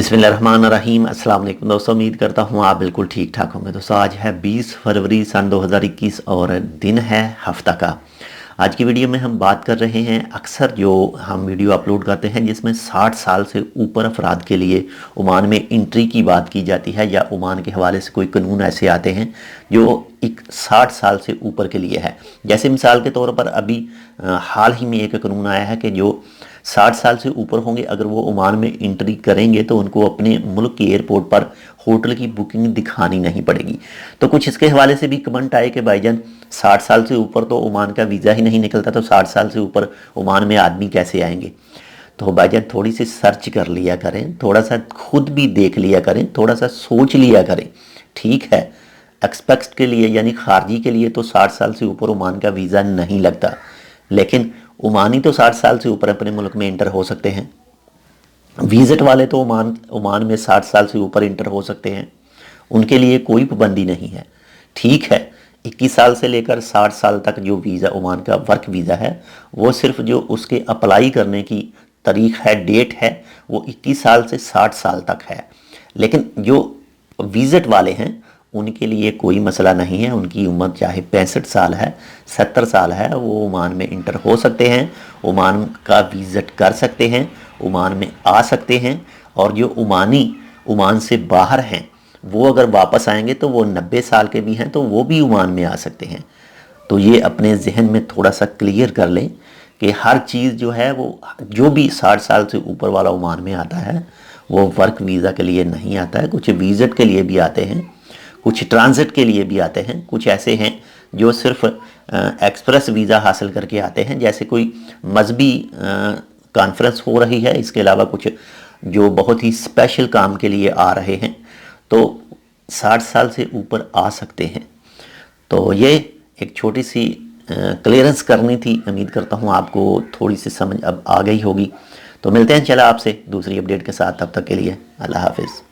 बिस्मिल्लाहिर्रहमानिर्रहीम। अस्सलाम वालेकुम दोस्तों, उम्मीद करता हूँ आप बिल्कुल ठीक ठाक होंगे। दोस्तों आज है 20 फरवरी सन 2021 और दिन है हफ्ता का। आज की वीडियो में हम बात कर रहे हैं, अक्सर जो हम वीडियो अपलोड करते हैं जिसमें 60 साल से ऊपर अफराद के लिए ओमान में एंट्री की बात की जाती है, या ओमान के हवाले से कोई कानून ऐसे आते हैं जो एक 60 साल से ऊपर के लिए है। जैसे मिसाल के तौर पर अभी हाल ही में एक कानून आया है कि जो 60 साल से ऊपर होंगे, अगर वो ओमान में एंट्री करेंगे तो उनको अपने मुल्क के एयरपोर्ट पर होटल की बुकिंग दिखानी नहीं पड़ेगी। तो कुछ इसके हवाले से भी कमेंट आए कि भाईजान 60 साल से ऊपर तो ओमान का वीज़ा ही नहीं निकलता, तो 60 साल से ऊपर ओमान में आदमी कैसे आएंगे। तो भाईजान थोड़ी सी सर्च कर लिया करें, थोड़ा सा खुद भी देख लिया करें, थोड़ा सा सोच लिया करें। ठीक है, एक्सपेक्ट के लिए यानी खारजी के लिए तो 60 साल से ऊपर ओमान का वीज़ा नहीं लगता, लेकिन ओमानी तो 60 साल से ऊपर अपने मुल्क में इंटर हो सकते हैं। विजिट वाले तो ओमान में 60 साल से ऊपर इंटर हो सकते हैं, उनके लिए कोई पाबंदी नहीं है। ठीक है, 21 साल से लेकर 60 साल तक जो वीज़ा ओमान का वर्क वीज़ा है, वो सिर्फ जो उसके अप्लाई करने की तारीख है, डेट है, वो 21 साल से 60 साल तक है। लेकिन जो विजिट वाले हैं उनके लिए कोई मसला नहीं है। उनकी उम्र चाहे 65 साल है, 70 साल है, वो ओमान में इंटर हो सकते हैं, ओमान का विज़िट कर सकते हैं, ओमान में आ सकते हैं। और जो ओमानी ओमान से बाहर हैं वो अगर वापस आएंगे तो वो 90 साल के भी हैं तो वो भी ओमान में आ सकते हैं। तो ये अपने जहन में थोड़ा सा क्लियर कर लें कि हर चीज़ जो है वो जो भी 60 साल से ऊपर वाला ओमान में आता है वो वर्क वीज़ा के लिए नहीं आता है। कुछ विज़िट के लिए भी आते हैं, कुछ ट्रांजिट के लिए भी आते हैं, कुछ ऐसे हैं जो सिर्फ एक्सप्रेस वीज़ा हासिल करके आते हैं, जैसे कोई मजहबी कॉन्फ्रेंस हो रही है, इसके अलावा कुछ जो बहुत ही स्पेशल काम के लिए आ रहे हैं, तो 60 साल से ऊपर आ सकते हैं। तो ये एक छोटी सी क्लियरेंस करनी थी। उम्मीद करता हूँ आपको थोड़ी सी समझ अब आ गई होगी। तो मिलते हैं चला आपसे दूसरी अपडेट के साथ, तब तक के लिए अल्लाह हाफिज़।